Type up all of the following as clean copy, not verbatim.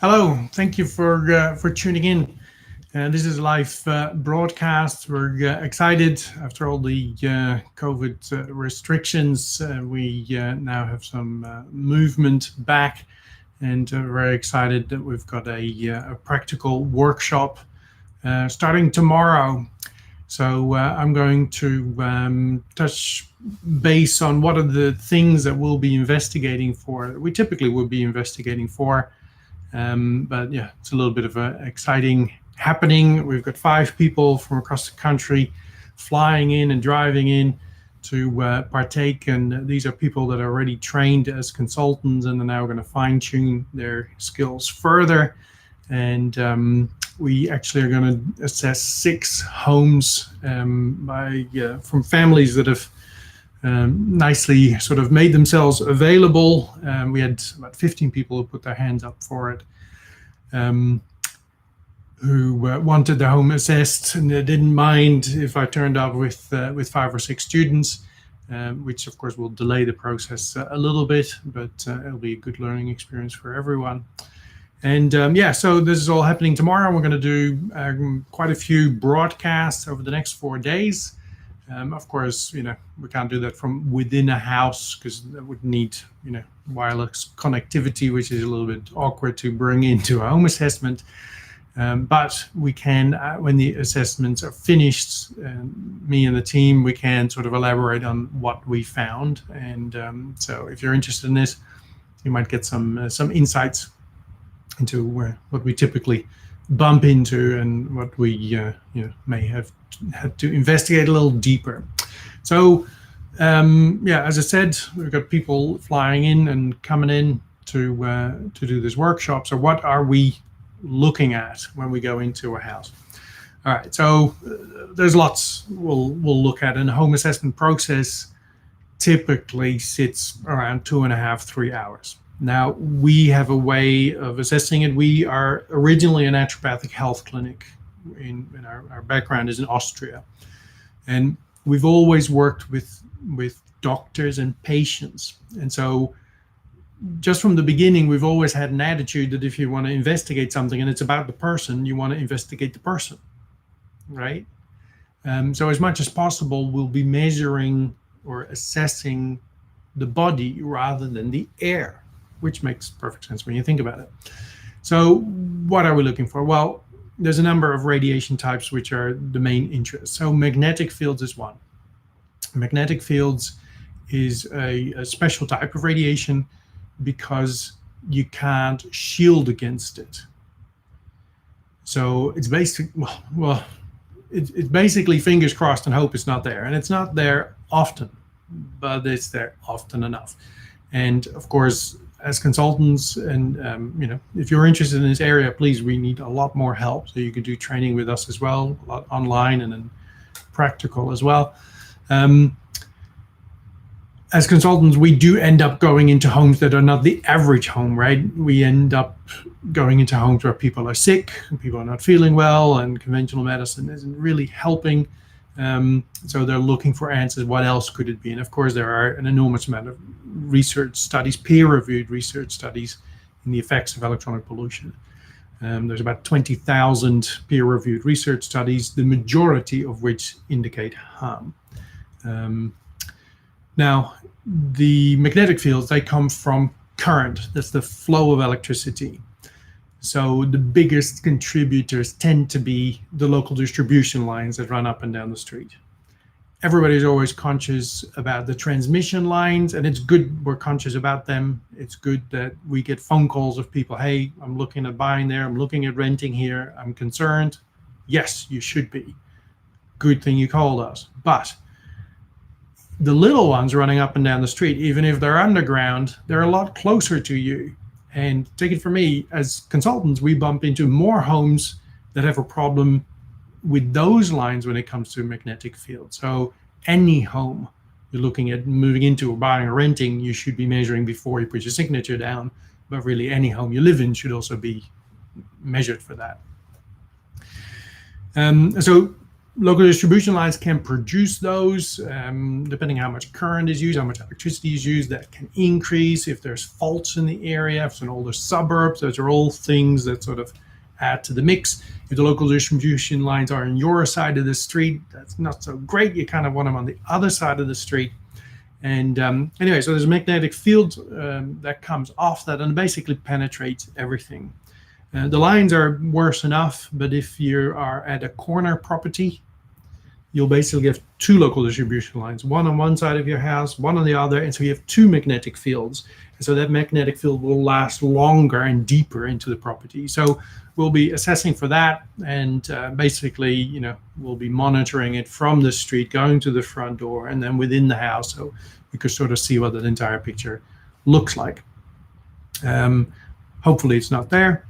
Hello, thank you for tuning in. This is a live broadcast. We're excited after all the COVID restrictions. We now have some movement back, and very excited that we've got a practical workshop starting tomorrow. So I'm going to touch base on what are the things that we'll be investigating for. We typically will be investigating for. But yeah, it's a little bit of an exciting happening. We've got 5 people from across the country flying in and driving in to partake. And these are people that are already trained as consultants and are now going to fine tune their skills further. And we actually are going to assess 6 homes from families that have nicely sort of made themselves available. We had about 15 people who put their hands up for it, who wanted their home assessed, and they didn't mind if I turned up with 5 or 6 students, which of course will delay the process a little bit, but it'll be a good learning experience for everyone. And so this is all happening tomorrow. We're going to do quite a few broadcasts over the next 4 days. Of course, we can't do that from within a house because that would need, wireless connectivity, which is a little bit awkward to bring into a home assessment. But we can, when the assessments are finished, me and the team, we can sort of elaborate on what we found. And so if you're interested in this, you might get some insights into what we typically bump into and what we may have had to investigate a little deeper. So as I said, we've got people flying in and coming in to do this workshop. So what are we looking at when we go into a house? All right, so there's lots we'll look at, and the home assessment process typically sits around 2.5 to 3 hours. Now, we have a way of assessing it. We are originally a naturopathic health clinic. Our background is in Austria. And we've always worked with doctors and patients. And so just from the beginning, we've always had an attitude that if you want to investigate something and it's about the person, you want to investigate the person, right? So as much as possible, we'll be measuring or assessing the body rather than the air, which makes perfect sense when you think about it. So what are we looking for? Well, there's a number of radiation types which are the main interest. So magnetic fields is one. Magnetic fields is a special type of radiation because you can't shield against it. So it's it's basically fingers crossed and hope it's not there. And it's not there often, but it's there often enough. And of course, as consultants, and if you're interested in this area, please, we need a lot more help. So you can do training with us as well, a lot online and then practical as well. As consultants, we do end up going into homes that are not the average home, right? We end up going into homes where people are sick, and people are not feeling well, and conventional medicine isn't really helping. So they're looking for answers. What else could it be? And of course, there are an enormous amount of research studies, peer-reviewed research studies in the effects of electronic pollution. There's about 20,000 peer-reviewed research studies, the majority of which indicate harm. Now, the magnetic fields, they come from current. That's the flow of electricity. So the biggest contributors tend to be the local distribution lines that run up and down the street. Everybody's always conscious about the transmission lines, and it's good we're conscious about them. It's good that we get phone calls of people, hey, I'm looking at buying there, I'm looking at renting here, I'm concerned. Yes, you should be. Good thing you called us. But the little ones running up and down the street, even if they're underground, they're a lot closer to you. And take it from me, as consultants, we bump into more homes that have a problem with those lines when it comes to magnetic field. So any home you're looking at moving into or buying or renting, you should be measuring before you put your signature down. But really, any home you live in should also be measured for that. So local distribution lines can produce those, depending how much current is used, how much electricity is used. That can increase if there's faults in the area, if it's an older suburbs. Those are all things that sort of add to the mix. If the local distribution lines are on your side of the street, that's not so great. You kind of want them on the other side of the street. And anyway, so there's a magnetic field that comes off that and basically penetrates everything. The lines are worse enough, but if you are at a corner property, you'll basically have two local distribution lines, one on one side of your house, one on the other, and so you have two magnetic fields. And so that magnetic field will last longer and deeper into the property. So we'll be assessing for that, and basically, we'll be monitoring it from the street, going to the front door, and then within the house, so we could sort of see what that entire picture looks like. Hopefully it's not there.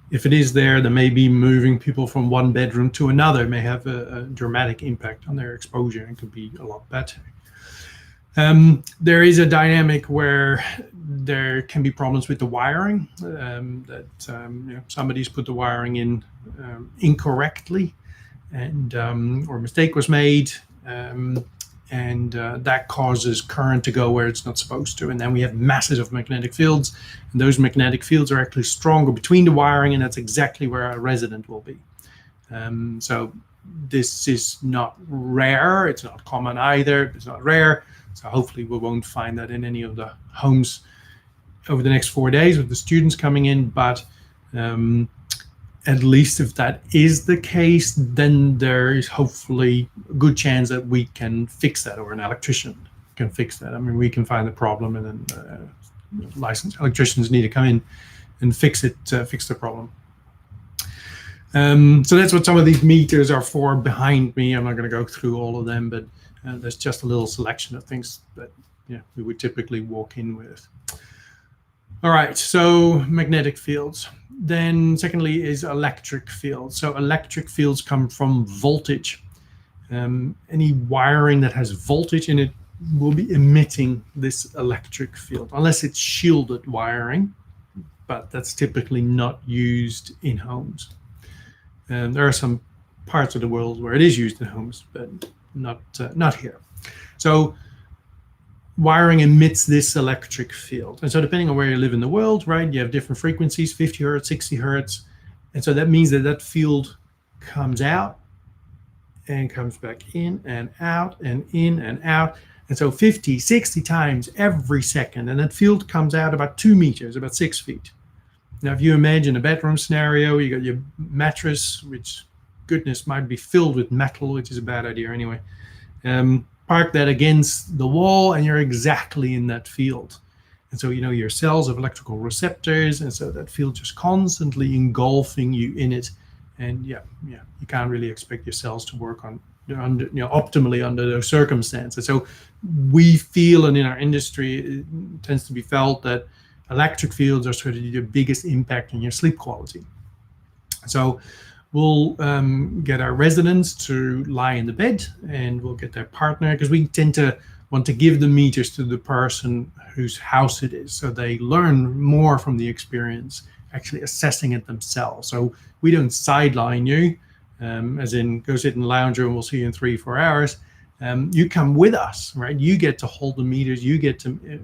If it is there, then maybe moving people from one bedroom to another may have a dramatic impact on their exposure and could be a lot better. There is a dynamic where there can be problems with the wiring, somebody's put the wiring in incorrectly, and or a mistake was made, and that causes current to go where it's not supposed to. And then we have masses of magnetic fields, and those magnetic fields are actually stronger between the wiring, and that's exactly where a resident will be. So this is not rare, it's not common either, it's not rare. So hopefully we won't find that in any of the homes over the next 4 days with the students coming in, but at least if that is the case, then there is hopefully a good chance that we can fix that, or an electrician can fix that. I mean, we can find the problem, and then licensed electricians need to come in and fix it, fix the problem. So that's what some of these meters are for behind me. I'm not going to go through all of them, but there's just a little selection of things that we would typically walk in with. All right, so magnetic fields. Then secondly is electric fields. So electric fields come from voltage. Any wiring that has voltage in it will be emitting this electric field, unless it's shielded wiring, but that's typically not used in homes. And there are some parts of the world where it is used in homes, but not here. So wiring emits this electric field. And so depending on where you live in the world, right, you have different frequencies, 50 hertz, 60 hertz. And so that means that that field comes out and comes back in and out and in and out. And so 50, 60 times every second. And that field comes out about 2 meters, about 6 feet. Now, if you imagine a bedroom scenario, you got your mattress, which, goodness, might be filled with metal, which is a bad idea anyway. Park that against the wall, and you're exactly in that field. And so, your cells have electrical receptors, and so that field just constantly engulfing you in it. And you can't really expect your cells to work optimally under those circumstances. So we feel, and in our industry, it tends to be felt that electric fields are sort of the biggest impact on your sleep quality. So we'll get our residents to lie in the bed, and we'll get their partner, because we tend to want to give the meters to the person whose house it is, so they learn more from the experience, actually assessing it themselves. So we don't sideline you, as in go sit in the lounge room, we'll see you in 3-4 hours. You come with us, right? You get to hold the meters, you get to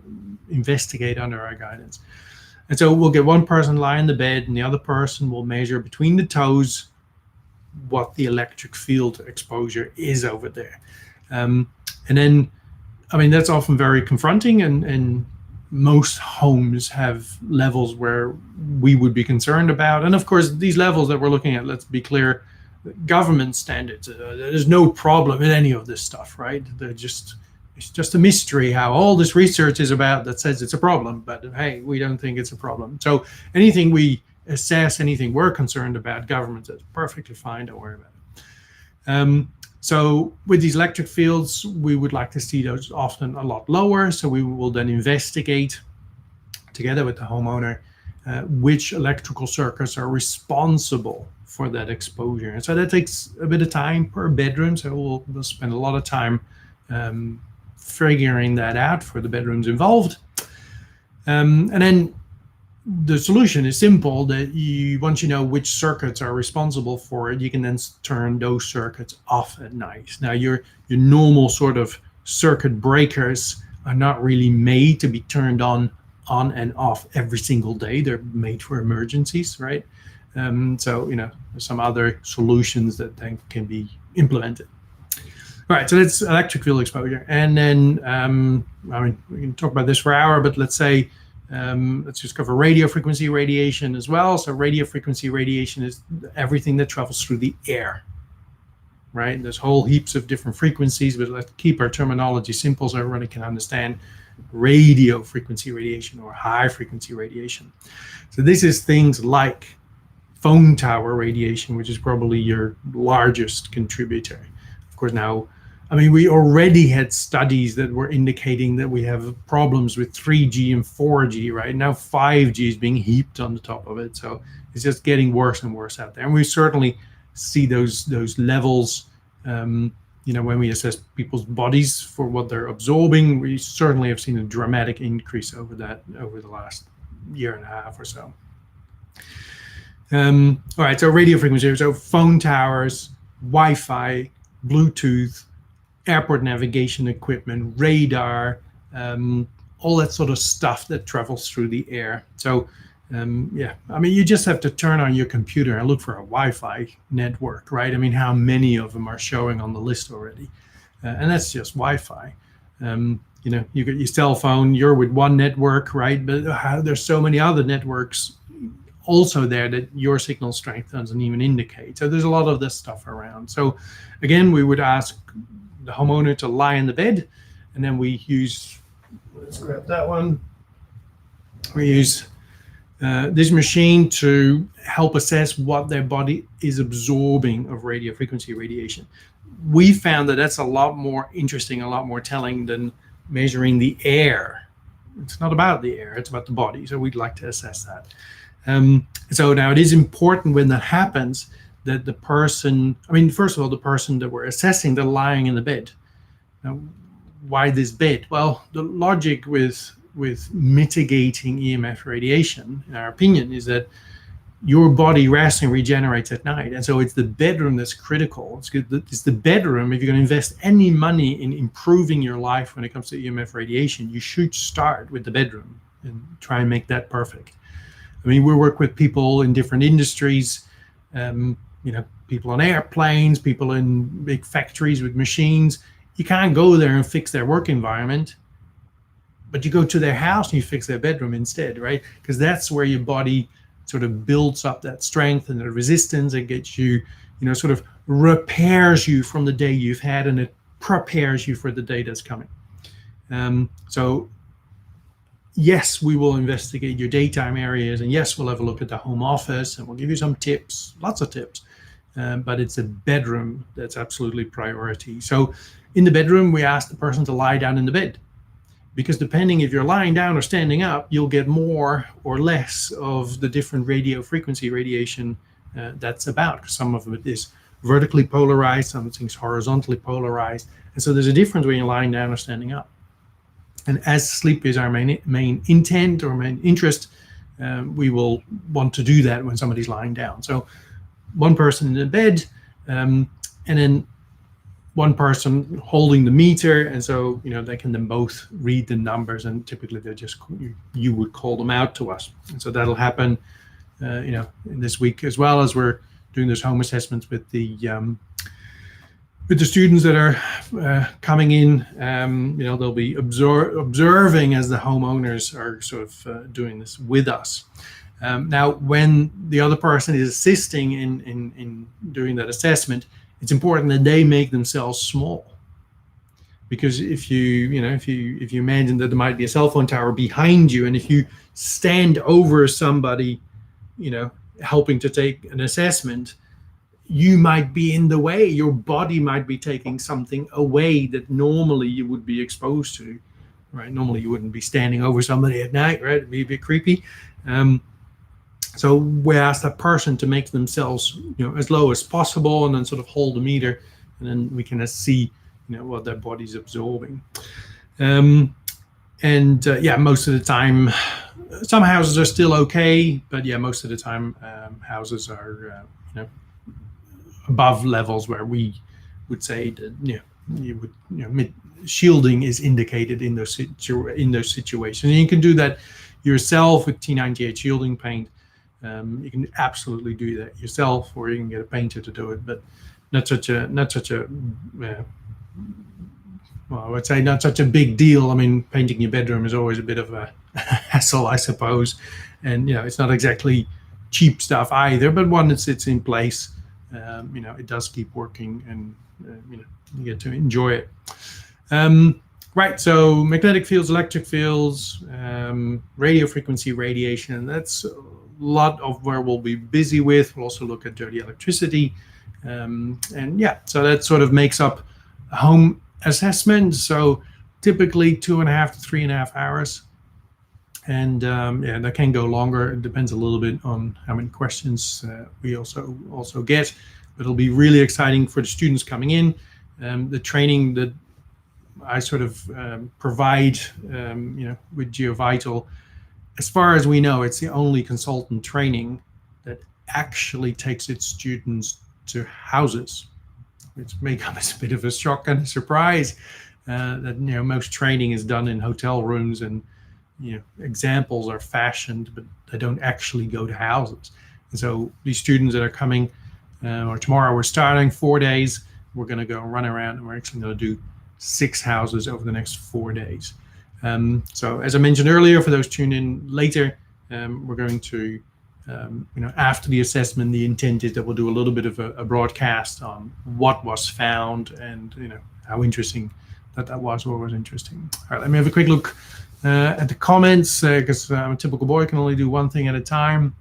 investigate under our guidance. And so we'll get one person lie in the bed, and the other person will measure between the toes what the electric field exposure is over there. And then, that's often very confronting, and most homes have levels where we would be concerned about. And of course, these levels that we're looking at, let's be clear, government standards, there's no problem in any of this stuff, right? It's just a mystery how all this research is about that says it's a problem, but hey, we don't think it's a problem. So anything we assess, anything we're concerned about, government says perfectly fine, don't worry about it. So with these electric fields, we would like to see those often a lot lower. So we will then investigate together with the homeowner which electrical circuits are responsible for that exposure. And so that takes a bit of time per bedroom. So we'll spend a lot of time figuring that out for the bedrooms involved. And then the solution is simple, that once you know which circuits are responsible for it, you can then turn those circuits off at night. Now, your normal sort of circuit breakers are not really made to be turned on and off every single day. They're made for emergencies, right? So, there's some other solutions that then can be implemented. All right, so that's electric field exposure. And then, we can talk about this for an hour, but let's say, let's just cover radio frequency radiation as well. So radio frequency radiation is everything that travels through the air, right? There's whole heaps of different frequencies, but let's keep our terminology simple so everybody can understand radio frequency radiation or high frequency radiation. So this is things like phone tower radiation, which is probably your largest contributor. Of course, now, we already had studies that were indicating that we have problems with 3G and 4G, right? Now 5G is being heaped on the top of it. So it's just getting worse and worse out there. And we certainly see those levels, when we assess people's bodies for what they're absorbing. We certainly have seen a dramatic increase over the last year and a half or so. All right, so radio frequency, so phone towers, Wi-Fi, Bluetooth, airport navigation equipment, radar, all that sort of stuff that travels through the air. So, you just have to turn on your computer and look for a Wi-Fi network, right? How many of them are showing on the list already? And that's just Wi-Fi. You got your cell phone, you're with one network, right? But there's so many other networks also there that your signal strength doesn't even indicate. So there's a lot of this stuff around. So again, we would ask the homeowner to lie in the bed, and then we use, let's grab that one. We use this machine to help assess what their body is absorbing of radio frequency radiation. We found that that's a lot more interesting, a lot more telling than measuring the air. It's not about the air, it's about the body. So we'd like to assess that. So now it is important when that happens that the person, first of all, the person that we're assessing, they're lying in the bed. Now, why this bed? Well, the logic with mitigating EMF radiation, in our opinion, is that your body rests and regenerates at night. And so it's the bedroom that's critical. It's the bedroom. If you're going to invest any money in improving your life when it comes to EMF radiation, you should start with the bedroom and try and make that perfect. We work with people in different industries, people on airplanes, people in big factories with machines. You can't go there and fix their work environment, but you go to their house and you fix their bedroom instead, right? Because that's where your body sort of builds up that strength and the resistance. It gets you, sort of repairs you from the day you've had, and it prepares you for the day that's coming. So yes, we will investigate your daytime areas, and yes, we'll have a look at the home office, and we'll give you some tips, lots of tips. But it's a bedroom that's absolutely priority. So in the bedroom, we ask the person to lie down in the bed, because depending if you're lying down or standing up, you'll get more or less of the different radio frequency radiation that's about. Some of it is vertically polarized, some of it's horizontally polarized. And so there's a difference when you're lying down or standing up. And as sleep is our main intent or main interest, we will want to do that when somebody's lying down. So one person in the bed, and then one person holding the meter, and so they can then both read the numbers, and typically they just you would call them out to us. And so that'll happen, in this week, as well as we're doing those home assessments with the students that are coming in. They'll be observing as the homeowners are sort of doing this with us. Now, when the other person is assisting in doing that assessment, it's important that they make themselves small, because if you imagine that there might be a cell phone tower behind you, and if you stand over somebody, helping to take an assessment, you might be in the way. Your body might be taking something away that normally you would be exposed to, right? Normally you wouldn't be standing over somebody at night, right? It'd be a bit creepy. So we ask that person to make themselves, as low as possible, and then sort of hold the meter, and then we can see, what their body's absorbing. Most of the time, some houses are still okay, but yeah, most of the time houses are above levels where we would say that you would shielding is indicated in those situations. And you can do that yourself with T98 shielding paint. You can absolutely do that yourself, or you can get a painter to do it, but not such a well, I would say not such a big deal. I mean, painting your bedroom is always a bit of a hassle, I suppose, and it's not exactly cheap stuff either. But once it's in place, it does keep working, and you get to enjoy it. Right, so magnetic fields, electric fields, radio frequency radiation, and that's a lot of where we'll be busy with. We'll also look at dirty electricity, and so that sort of makes up a home assessment. So typically 2.5 to 3.5 hours, and that can go longer. It depends a little bit on how many questions we also get, but it'll be really exciting for the students coming in. The training that I sort of provide with GeoVital, as far as we know, it's the only consultant training that actually takes its students to houses, which may come as a bit of a shock and a surprise. That most training is done in hotel rooms, and examples are fashioned, but they don't actually go to houses. And so these students that are coming, or tomorrow we're starting 4 days, we're going to go run around, and we're actually going to do 6 houses over the next 4 days. So as I mentioned earlier, for those tuned in later, we're going to after the assessment, the intent is that we'll do a little bit of a broadcast on what was found, and how interesting that was, what was interesting. All right, let me have a quick look at the comments, because I'm a typical boy, can only do one thing at a time.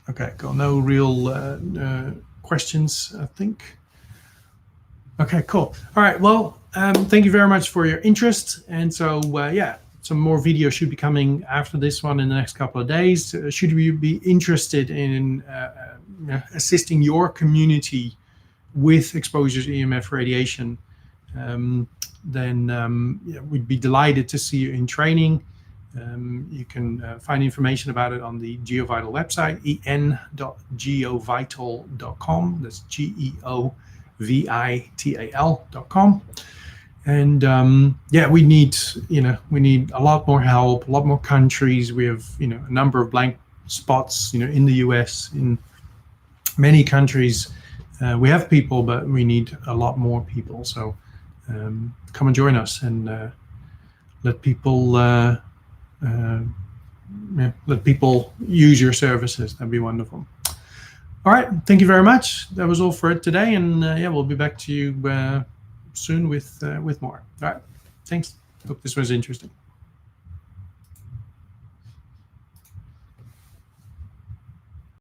Okay, cool. No real questions, I think. Okay, cool. All right, well, thank you very much for your interest. And so, some more videos should be coming after this one in the next couple of days. Should you be interested in assisting your community with exposure to EMF radiation, then we'd be delighted to see you in training. You can find information about it on the GeoVital website, en.geovital.com. That's GEOVITAL.com. And we need a lot more help, a lot more countries. We have a number of blank spots in the US, in many countries. We have people, but we need a lot more people. So come and join us, and let people use your services. That'd be wonderful. All right, thank you very much. That was all for it today, and we'll be back to you soon with more. All right, thanks. Hope this was interesting.